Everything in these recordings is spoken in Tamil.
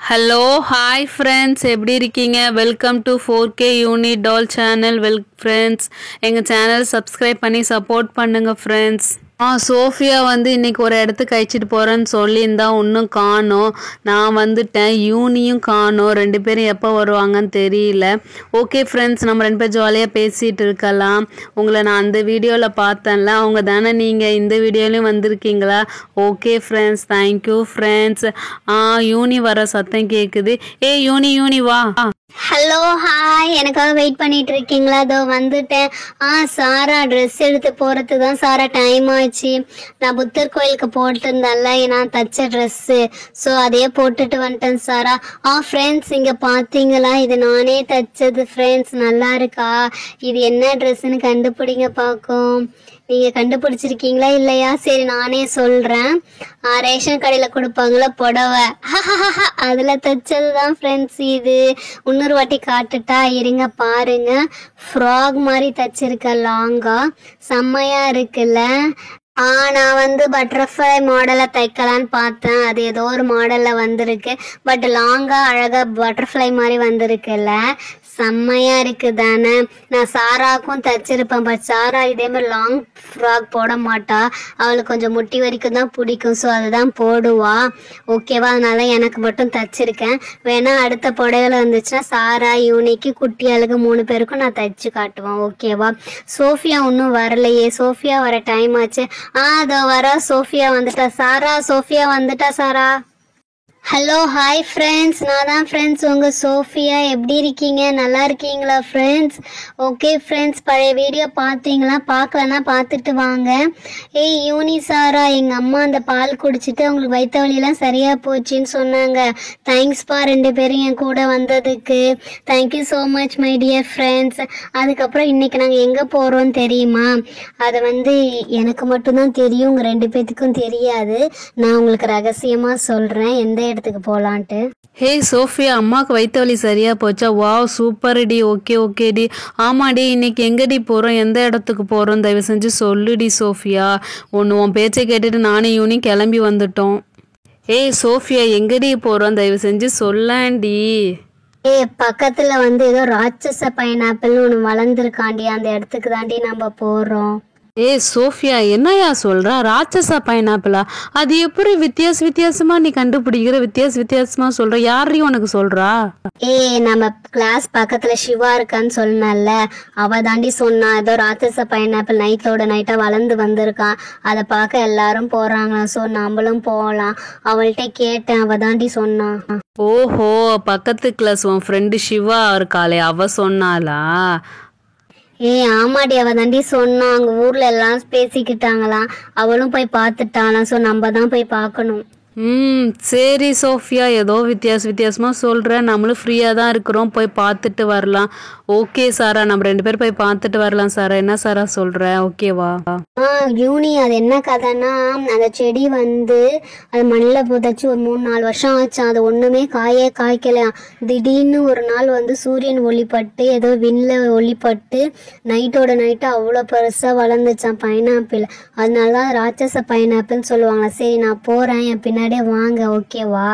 ஹலோ ஹாய் ஃப்ரெண்ட்ஸ், எப்படி இருக்கீங்க? Welcome to 4K unit doll channel. Friends, எங்கள் சேனல் சப்ஸ்கிரைப் பண்ணி சப்போர்ட் பண்ணுங்கள் ஃப்ரெண்ட்ஸ். சோஃபியா இன்னைக்கு ஒரு இடத்துக்கு அழைச்சிட்டு போகிறேன்னு சொல்லியிருந்தா இன்னும் காணோம். நான் வந்துட்டேன், யூனியும் காணோம். ரெண்டு பேரும் எப்போ வருவாங்கன்னு தெரியல. ஓகே ஃப்ரெண்ட்ஸ், நம்ம ரெண்டு பேரும் ஜாலியாக பேசிகிட்டு இருக்கலாம். உங்களை நான் அந்த வீடியோவில் பார்த்தேன்ல, அவங்க தானே நீங்கள் இந்த வீடியோலையும் வந்திருக்கீங்களா? Okay friends, thank you friends. யூனி வர சத்தம் கேட்குது. யூனி வா. ஹலோ ஹாய், எனக்காக வெயிட் பண்ணிட்டு இருக்கீங்களா? அதோ வந்துட்டேன். சாரா ட்ரெஸ் எடுத்து போறதுக்கு தான் சாரா டைம் ஆச்சு. நான் புத்தர் கோயிலுக்கு போட்டு இருந்தேன்ல, நான் தச்ச ட்ரெஸ்ஸு, ஸோ அதையே போட்டுட்டு வந்துட்டேன் சாரா. ஃப்ரெண்ட்ஸ், இங்கே பார்த்தீங்களா? இது நானே தச்சது ஃப்ரெண்ட்ஸ். நல்லா இருக்கா? இது என்ன ட்ரெஸ்ஸுன்னு கண்டுபிடிங்க பார்க்கும். நீங்கள் கண்டுபிடிச்சிருக்கீங்களா இல்லையா? சரி, நானே சொல்கிறேன். ரேஷன் கடையில் கொடுப்பாங்களா புடவை, அதில் தைச்சது தான் ஃப்ரெண்ட்ஸ் இது. இன்னொரு வாட்டி காட்டுட்டா இருங்க, பாருங்க. ஃப்ராக் மாதிரி தைச்சிருக்க, லாங்கா செம்மையாக இருக்குல்ல. நான் பட்டர்ஃப்ளை மாடலை தைக்கலான்னு பார்த்தேன். அது ஏதோ ஒரு மாடலில் வந்திருக்கு. பட் லாங்கா அழகாக பட்டர்ஃப்ளை மாதிரி வந்திருக்குல்ல, செம்மையாக இருக்குது தானே. நான் சாராக்கும் தைச்சிருப்பேன். பட் சாரா இதே மாதிரி லாங் ஃப்ராக் போட மாட்டா. அவளுக்கு கொஞ்சம் முட்டி வரைக்கும் தான் பிடிக்கும், ஸோ அதுதான் போடுவா. ஓகேவா? அதனால எனக்கு மட்டும் தைச்சிருக்கேன். வேணா அடுத்த புடவையில் வந்துச்சுன்னா சாரா, யூனிக்கு, குட்டியாளுக்கு 3 பேருக்கும் நான் தைச்சு காட்டுவேன். ஓகேவா? சோஃபியா இன்னும் வரலையே. சோஃபியா வர டைம் ஆச்சு. அதோ வர சோஃபியா வந்துட்டா. சாரா, சோஃபியா வந்துட்டா சாரா. ஹலோ ஹாய் ஃப்ரெண்ட்ஸ், நான் தான் ஃப்ரெண்ட்ஸ் உங்கள் சோஃபியா. எப்படி இருக்கீங்க? நல்லா இருக்கீங்களா ஃப்ரெண்ட்ஸ்? ஓகே ஃப்ரெண்ட்ஸ், பழைய வீடியோ பார்த்தீங்களா? பார்க்கலன்னா பார்த்துட்டு வாங்க. யூனி சாரா, எங்கள் அம்மா அந்த பால் குடிச்சிட்டு அவங்களுக்கு வயிற்று வலியெல்லாம் சரியாக போச்சுன்னு சொன்னாங்க. தேங்க்ஸ்ப்பா, 2 பேரும் என் கூட வந்ததுக்கு. Thank you so much my dear friends. அதுக்கப்புறம் இன்றைக்கி நாங்கள் எங்கே போகிறோன்னு தெரியுமா? அதை எனக்கு மட்டும்தான் தெரியும், உங்கள் 2 பேர்த்துக்கும் தெரியாது. நான் உங்களுக்கு ரகசியமாக சொல்கிறேன் எந்த இடத்துக்கு போலான்ட்டு. சோஃபியா, அம்மாவுக்கு வயிற்று வலி சரியா போச்சா? வாவ், சூப்பர் டி. ஓகே டி. ஆமாடி, இன்னைக்கு எங்கடி போகிறோம், எந்த இடத்துக்கு போகிறோம், தயவு செஞ்சு சொல்லுடி சோஃபியா. உன் பேச்சை கேட்டுட்டு நானும் யூனி கிளம்பி வந்துட்டோம். சோஃபியா, எங்கடி போகிறோம், தயவு செஞ்சு சொல்லாண்டி. பக்கத்தில் ஏதோ ராட்சச பைனாப்பிள்னு ஒன்று வளர்ந்துருக்காண்டி, அந்த இடத்துக்கு தாண்டி நம்ம போகிறோம். சோஃபியா, என்னையா சொல்ற? ராட்சசா பைனாப்பிளா? அது எப்படி வித்தியாசமா நீ கண்டுபிடிக்கிற? வித்தியாசமா சொல்ற? யாரையும் உனக்கு சொல்றா? நம்ம கிளாஸ் பக்கத்துல சிவா இருக்கான்னு சொன்னல, அவ தாண்டி சொன்னா. ஏதோ ராட்சச பைனாப்பிள் நைட்டோட நைட்டா வளர்ந்து வந்திருக்கான், அதை பார்க்க எல்லாரும் போறாங்க. ஸோ நம்மளும் போகலாம். அவள்கிட்ட கேட்டேன், அவ தாண்டி சொன்னான். ஓஹோ, பக்கத்து கிளாஸ் உன் ஃப்ரெண்டு சிவா இருக்காளே, அவ சொன்னாளா? ஆமாடி, அவ தாண்டி சொன்னா. அங்க ஊர்ல எல்லாம் பேசிக்கிட்டாங்களாம், அவளும் போய் பார்த்துட்டாளாம். ஸோ நம்ம தான் போய் பார்க்கணும். சரி சோஃபியா, ஏதோ வித்தியாசமா சொல்ற. நம்மளும் ஃப்ரீயா தான் இருக்கிறோம், போய் பார்த்துட்டு வரலாம். ஓகே சாரா, நம்ம 2 பேரும் போய் பார்த்துட்டு வரலாம் சாரா. என்ன சாரா சொல்ற? ஓகேவா? யூனி, அது என்ன கதைன்னா, அந்த செடி அது மண்ணில் புதைச்சி ஒரு 3-4 வருஷம் ஆச்சு. அது ஒண்ணுமே காய்க்கலையாம். திடீர்னு ஒரு நாள் சூரியன் ஒளிப்பட்டு, ஏதோ விண்ல ஒளிப்பட்டு நைட்டோட நைட்டு அவ்வளோ பெருசா வளர்ந்துச்சான் பைனாப்பிள். அதனாலதான் ராட்சச பைனாப்பிள்னு சொல்லுவாங்க. சரி, நான் போறேன், என் பின்னாடியே வாங்க. ஓகேவா?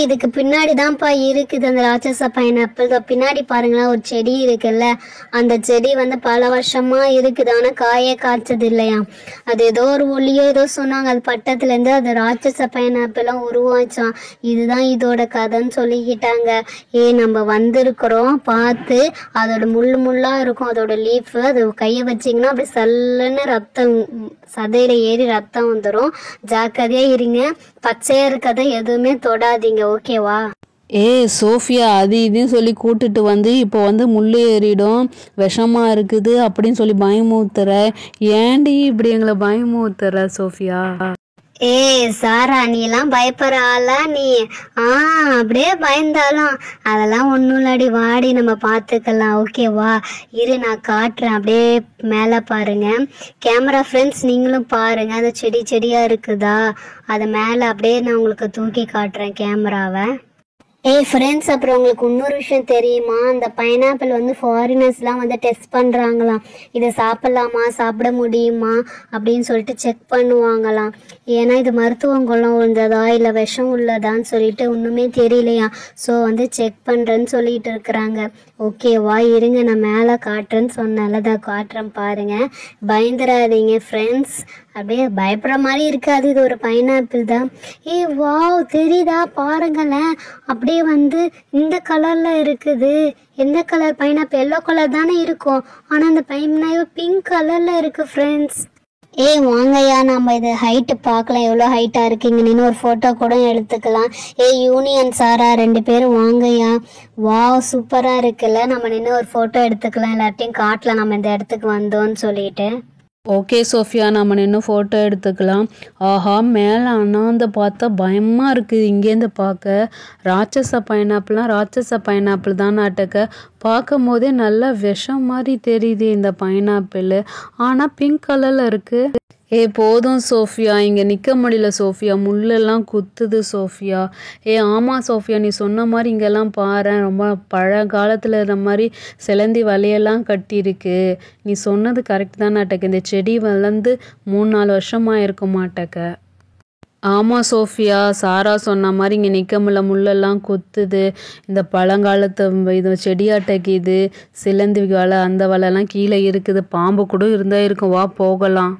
இதுக்கு பின்னாடி தான்ப்பா இருக்குது அந்த ராட்சச பைனாப்பிள். பின்னாடி பாருங்களேன், ஒரு செடி இருக்குல்ல, அந்த செடி பல வருஷமா இருக்குது. ஆனா காயே காய்ச்சது இல்லையா. அது ஏதோ ஒரு ஒளியோ ஏதோ சொன்னாங்க, அது பட்டத்துல இருந்து அது ராட்சச பைனாப்பிளும் உருவாச்சான். இதுதான் இதோட கதைன்னு சொல்லிக்கிட்டாங்க. நம்ம வந்திருக்கிறோம், பார்த்து அதோட முள்ளா இருக்கும் அதோட லீஃப். அது கையை வச்சிங்கன்னா அப்படி சல்லுன்னு ரத்தம் சதையில ஏறி ரத்தம் வந்துடும். ஜாக்கிரதையா இருங்க, பச்சையா இருக்கதை எதுவுமே தொடாதீங்க. ஓகேவா? சோஃபியா, அது இதுன்னு சொல்லி கூட்டிட்டு இப்போ முள்ளு ஏறிடும், விஷமா இருக்குது அப்படின்னு சொல்லி பயமுறுத்துற. ஏண்டி இப்படி எங்களை பயமுறுத்துற சோஃபியா? சாரா, நீ எல்லாம் பயப்படுற ஆளா நீ? அப்படியே பயந்தாலும் அதெல்லாம் ஒன்றும் இல்லாடி, வாடி நம்ம பார்த்துக்கலாம். ஓகேவா? இரு, நான் காட்டுறேன். அப்படியே மேலே பாருங்க கேமரா ஃப்ரெண்ட்ஸ், நீங்களும் பாருங்க. அந்த செடியா இருக்குதா, அது மேலே அப்படியே நான் உங்களுக்கு தூக்கி காட்டுறேன் கேமராவை. ஃப்ரெண்ட்ஸ், அப்புறம் உங்களுக்கு இன்னொரு விஷயம் தெரியுமா? அந்த பைனாப்பிள் வந்து ஃபாரினர்ஸ்லாம் வந்து டெஸ்ட் பண்ணுறாங்களாம். இதை சாப்பிட்லாமா, சாப்பிட முடியுமா அப்படின்னு சொல்லிட்டு செக் பண்ணுவாங்களாம். ஏன்னா இது மருத்துவ குணம் உள்ளதா இல்லை விஷம் உள்ளதான்னு சொல்லிட்டு ஒன்றுமே தெரியலையா. ஸோ வந்து செக் பண்ணுறேன்னு சொல்லிட்டு இருக்கிறாங்க. ஓகேவா, இருங்க நான் மேலே காட்டுறேன்னு சொன்னேன்ல, தான் காட்டுறேன் பாருங்க. பயந்துடாதீங்க ஃப்ரெண்ட்ஸ். அப்படியே பயப்படுற மாதிரி இருக்காது, இது ஒரு பைனாப்பிள் தான். வாவ், தெரியுதா பாருங்களேன், அப்படியே வந்து இந்த கலர்ல இருக்குது. எந்த கலர் பைனாப்பிள்? எல்லோ கலர் தானே இருக்கும், ஆனா அந்த பைனாப்பிள் பிங்க் கலர்ல இருக்கு ஃப்ரெண்ட்ஸ். வாங்கய்யா, நம்ம இது ஹைட்டு பார்க்கலாம், எவ்வளோ ஹைட்டாக இருக்கீங்கன்னு ஒரு ஃபோட்டோ கூட எடுத்துக்கலாம். யூனியன் சாரா, 2 பேரும் வாங்கய்யா. வாவ், சூப்பராக இருக்குல்ல. நம்ம நின்று ஒரு ஃபோட்டோ எடுத்துக்கலாம், எல்லாத்தையும் காட்டலாம் நம்ம இந்த இடத்துக்கு வந்தோன்னு சொல்லிட்டு. ஓகே சோஃபியா, நம்ம நின்று ஃபோட்டோ எடுத்துக்கலாம். ஆஹா, மேலே அண்ணாந்து பார்த்தா பயமாக இருக்குது. இங்கேருந்து பார்க்க ராட்சச பைனாப்பிள் தான் நாட்டக்க. பார்க்கும் போதே நல்லா விஷம் மாதிரி தெரியுது இந்த பைனாப்பிள். ஆனால் பிங்க் கலரில் இருக்குது. போதும் சோஃபியா, இங்கே நிற்க முடியல சோஃபியா, முள்ளெல்லாம் குத்துது சோஃபியா. ஆமாம் சோஃபியா, நீ சொன்ன மாதிரி இங்கெல்லாம் பாரு, ரொம்ப பழைய காலத்தில் இருந்த மாதிரி சிலந்தி வலையெல்லாம் கட்டியிருக்கு. நீ சொன்னது கரெக்ட் தான் நாட்டக்க. இந்த செடி வளர்ந்து 3-4 வருஷமாக இருக்க மாட்டக்க. ஆமாம் சோஃபியா, சாரா சொன்ன மாதிரி இங்கே நிற்க முடியல, முள்ளெல்லாம் குத்துது. இந்த பழங்காலத்து இது செடியாட்டைக்கு இது சிலந்தி வலை, அந்த வலைலாம் கீழே இருக்குது. பாம்பு கூட இருந்தால் இருக்கும், வா போகலாம்.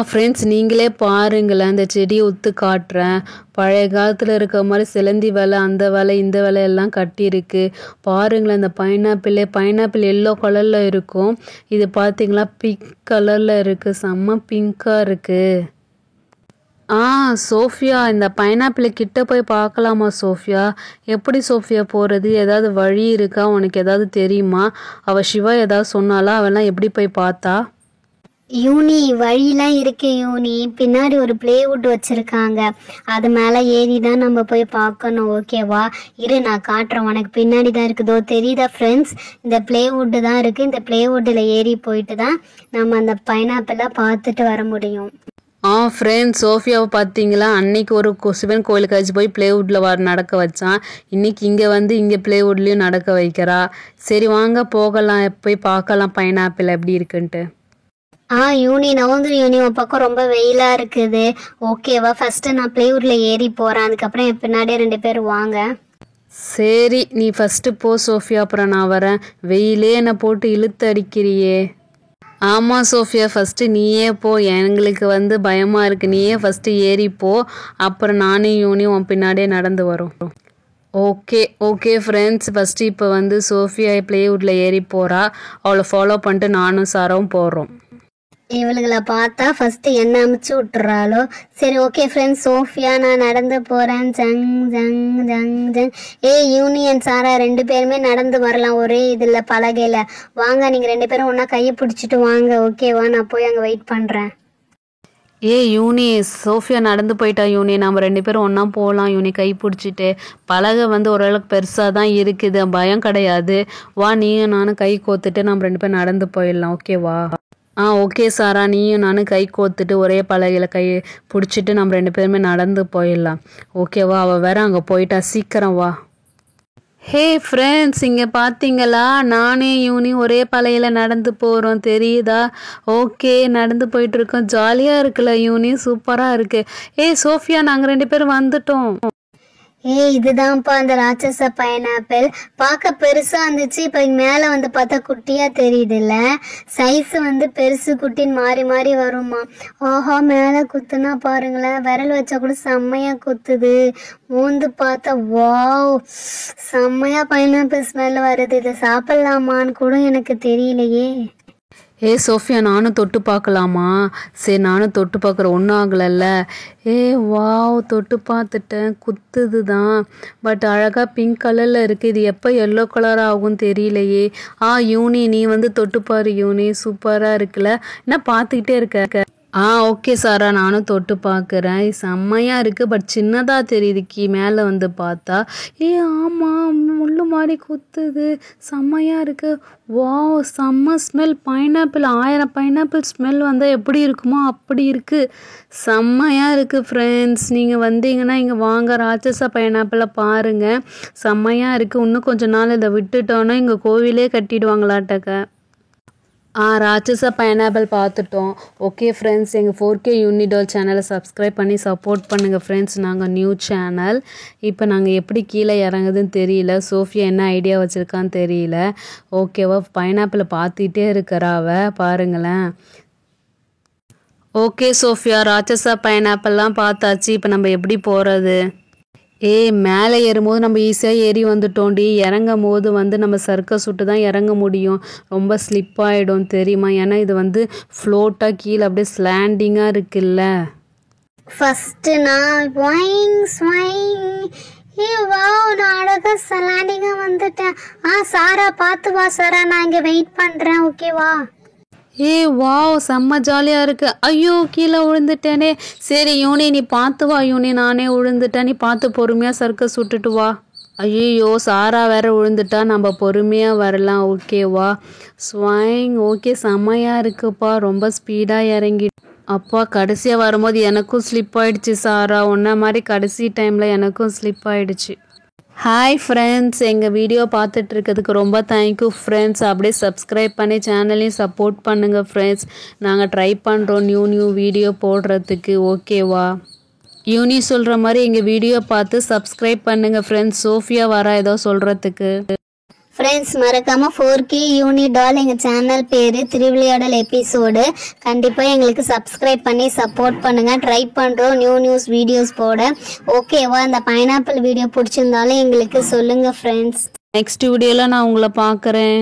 ஃப்ரெண்ட்ஸ், நீங்களே பாருங்களேன், இந்த செடியை உத்து காட்டுறேன். பழைய காலத்தில் இருக்க மாதிரி சிலந்தி வலை, அந்த வலை, இந்த வலை எல்லாம் கட்டியிருக்கு. பாருங்களேன், இந்த பைனாப்பிள் எல்லோ கலரில் இருக்கும். இது பார்த்தீங்களா, பிங்க் கலரில் இருக்குது, செம்ம பிங்காக இருக்குது. சோஃபியா, இந்த பைனாப்பிள் கிட்ட போய் பார்க்கலாமா சோஃபியா? எப்படி சோஃபியா போகிறது? ஏதாவது வழி இருக்கா? உனக்கு ஏதாவது தெரியுமா? அவள் சிவா ஏதாவது சொன்னாலா? அவெல்லாம் எப்படி போய் பார்த்தா? வழியெலாம் இருக்கு பின்னாடி ஒரு பிளேவுட் வச்சுருக்காங்க, அது மேலே ஏறி தான் நம்ம போய் பார்க்கணும். ஓகேவா, இரு நான் காட்டுறேன் உனக்கு. பின்னாடி தான் இருக்குதோ, தெரியுதா ஃப்ரெண்ட்ஸ்? இந்த பிளேவுட்டு தான் இருக்குது. இந்த பிளேவுட்டில் ஏறி போயிட்டு தான் நம்ம அந்த பைனாப்பிளை பார்த்துட்டு வர முடியும். ஃப்ரெண்ட்ஸ், சோஃபியாவை பார்த்தீங்களா? அன்னைக்கு ஒரு சிவன் கோயிலுக்காச்சும் போய் பிளேவுட்டில் நடக்க வச்சான். இன்னைக்கு இங்கே வந்து இங்கே பிளேவுட்லேயும் நடக்க வைக்கிறா. சரி வாங்க போகலாம், போய் பார்க்கலாம் பைனாப்பிள் எப்படி இருக்குன்ட்டு. நவந்திரி உன் பக்கம் ரொம்ப வெயிலாக இருக்குது. ஓகேவா, ஃபஸ்ட்டு நான் பிளேவுட்டில் ஏறி போகிறேன், அதுக்கப்புறம் என் பின்னாடியே 2 பேர் வாங்க. சரி, நீ ஃபஸ்ட்டு போ சோஃபியா, அப்புறம் நான் வரேன். வெயிலே என்னை போட்டு இழுத்து அடிக்கிறியே. ஆமாம் சோஃபியா, ஃபஸ்ட்டு நீயே போ, எங்களுக்கு வந்து பயமாக இருக்குது. நீயே ஃபஸ்ட்டு ஏறிப்போ, அப்புறம் நானும் உன் பின்னாடியே நடந்து வரோம். ஓகே ஃப்ரெண்ட்ஸ், ஃபஸ்ட்டு இப்போ வந்து சோஃபியா பிளேவுட்டில் ஏறி போகிறா. அவளை ஃபாலோ பண்ணிட்டு நானும் சாராவும் போகிறோம். இவளுகளை பார்த்தா ஃபஸ்ட்டு என்ன அமுச்சு விட்டுறாளோ. சரி ஓகே ஃப்ரெண்ட்ஸ், சோஃபியா நான் நடந்து போகிறேன். ஜங் ஜங் ஜங் ஜங். யூனியன் சாரா, 2 பேருமே நடந்து வரலாம் ஒரே இதில் பலகையில். வாங்க, நீங்கள் 2 பேரும் ஒன்றா கையை பிடிச்சிட்டு வாங்க. ஓகேவா, நான் போய் அங்கே வெயிட் பண்ணுறேன். சோஃபியா நடந்து போயிட்டா. நம்ம 2 பேரும் ஒன்றா போகலாம். கை பிடிச்சிட்டு. பலகை வந்து ஓரளவுக்கு பெருசாக தான் இருக்குது, பயம் கிடையாது. வா, நீயும் நானும் கை கோத்துட்டு நம்ம 2 பேரும் நடந்து போயிடலாம். ஓகேவா? ஓகே சாரா, நீயும் நானும் கை கோத்துட்டு ஒரே பலகையில் கை பிடிச்சிட்டு நம்ம 2 பேருமே நடந்து போயிடலாம். ஓகேவா? அவள் வேற அங்கே போயிட்டா, சீக்கிரம் வா. ஃப்ரெண்ட்ஸ், இங்கே பார்த்தீங்களா, நானும் ஒரே பலகையில் நடந்து போகிறோம், தெரியுதா? ஓகே, நடந்து போயிட்டுருக்கோம். ஜாலியாக இருக்குல்ல சூப்பராக இருக்குது. சோஃபியா, நாங்கள் 2 பேரும் வந்துட்டோம். இதுதான்ப்பா அந்த ராட்சச பைனாப்பிள். பார்க்க பெருசா இருந்துச்சு, இப்போ மேலே வந்து பார்த்தா குட்டியா தெரியுதுல்ல. சைஸ் வந்து பெருசு குட்டின்னு மாறி மாறி வருமா. மேலே குத்துனா பாருங்களேன், விரல் வச்சா கூட செம்மையா குத்துது. மூந்து பார்த்தா வாவ், செம்மையா பைனாப்பிள் ஸ்மெல் வருது. இதை சாப்பிடலாமான்னு கூட எனக்கு தெரியலையே. சோஃபியா, நானும் தொட்டு பார்க்கலாமா? சரி, நானும் தொட்டு பார்க்குறேன், ஒன்றும் ஆகலைல்ல. வாவ், தொட்டு பார்த்துட்டேன், குத்துது தான். பட் அழகாக பிங்க் கலரில் இருக்குது. இது எப்போ எல்லோ கலர் ஆகும் தெரியலையே. நீ வந்து தொட்டுப்பாரு சூப்பராக இருக்குல்ல. என்ன பார்த்துக்கிட்டே இருக்க? ஓகே சாரா, நானும் தொட்டு பார்க்குறேன். செம்மையாக இருக்குது, பட் சின்னதாக தெரியுது மேலே வந்து பார்த்தா. ஆமாம், முள்ளு மாதிரி குத்துது, செம்மையாக இருக்குது. வாவ், செம்ம ஸ்மெல். பைனாப்பிள் 1000 பைனாப்பிள் ஸ்மெல் வந்தால் எப்படி இருக்குமோ அப்படி இருக்குது. செம்மையாக இருக்குது ஃப்ரெண்ட்ஸ். நீங்கள் வந்தீங்கன்னா இங்கே வாங்க, ராட்சச பைனாப்பிளை பாருங்கள், செம்மையாக இருக்குது. இன்னும் கொஞ்ச நாள் இதை விட்டுட்டோன்னா இங்கே கோவிலே கட்டிடுவாங்களாட்டக்க. ராட்சச பைனாப்பிள் பார்த்துட்டோம். ஓகே ஃப்ரெண்ட்ஸ், எங்கள் 4K யூனிடால் சேனலை சப்ஸ்கிரைப் பண்ணி சப்போர்ட் பண்ணுங்கள் ஃப்ரெண்ட்ஸ். நாங்கள் நியூ சேனல். இப்போ நாங்கள் எப்படி கீழே இறங்குதுன்னு தெரியல. சோஃபியா என்ன ஐடியா வச்சுருக்கான்னு தெரியல. ஓகேவா, பைனாப்பிளை பார்த்துட்டே இருக்கிறாவ பாருங்களேன். ஓகே சோஃபியா, ராட்சச பைனாப்பிள்லாம் பார்த்தாச்சு. இப்போ நம்ம எப்படி போகிறது? மேலே ஏறும்போது நம்ம ஈஸியாக ஏறி வந்துட்டோண்டி. இறங்கும் போது நம்ம சர்க்கஸ் விட்டு தான் இறங்க முடியும். ரொம்ப ஸ்லிப் ஆகிடும் தெரியுமா? ஏன்னா இது ஃப்ளோட்டாக கீழே அப்படியே ஸ்லாண்டிங்காக இருக்குல்ல. ஃபஸ்ட்டு நான் நான் அழகாக ஸ்லாண்டிங்காக வந்துட்டேன். சாரா பார்த்து வா சாரா, நான் இங்கே வெயிட் பண்ணுறேன், ஓகேவா? வாவ், செம்ம ஜாலியாக இருக்குது. ஐயோ, கீழே விழுந்துட்டேனே. சரி யூனி, நீ பார்த்து வா யூனி, நானே விழுந்துட்டேன், நீ பார்த்து பொறுமையாக சர்க்கஸ் விட்டுட்டு வா. ஐயோ, சாரா வேற விழுந்துட்டா, நம்ம பொறுமையாக வரலாம், ஓகேவா? ஸ்வைங். ஓகே, செம்மையாக இருக்குப்பா, ரொம்ப ஸ்பீடாக இறங்கி. அப்பா, கடைசியாக வரும்போது எனக்கும் ஸ்லிப் ஆகிடுச்சு சாரா, ஒன்றை மாதிரி கடைசி டைமில் எனக்கும் ஸ்லிப் ஆகிடுச்சு. ஹாய் ஃப்ரெண்ட்ஸ், எங்கள் வீடியோ பார்த்துட்ருக்கிறதுக்கு ரொம்ப தேங்க்யூ ஃப்ரெண்ட்ஸ். அப்படியே சப்ஸ்கிரைப் பண்ணி சேனலையும் சப்போர்ட் பண்ணுங்கள் ஃப்ரெண்ட்ஸ். நாங்கள் ட்ரை பண்ணுறோம் நியூ வீடியோ போடுறதுக்கு, ஓகேவா? யூனி சொல்கிற மாதிரி எங்கள் வீடியோ பார்த்து சப்ஸ்கிரைப் பண்ணுங்கள் ஃப்ரெண்ட்ஸ். சோஃபியா வரா ஏதோ சொல்கிறதுக்கு. ஃப்ரெண்ட்ஸ், மறக்காமல் 4K யூனிடால் எங்கள் சேனல் பேர், திருவிளையாடல் எபிசோடு. கண்டிப்பாக எங்களுக்கு சப்ஸ்கிரைப் பண்ணி சப்போர்ட் பண்ணுங்கள். ட்ரை பண்ணுறோம் நியூஸ் வீடியோஸ் போட, ஓகேவா? இந்த பைனாப்பிள் வீடியோ பிடிச்சிருந்தாலும் எங்களுக்கு சொல்லுங்கள் ஃப்ரெண்ட்ஸ். நெக்ஸ்ட் வீடியோவில் நான் உங்களை பார்க்குறேன்.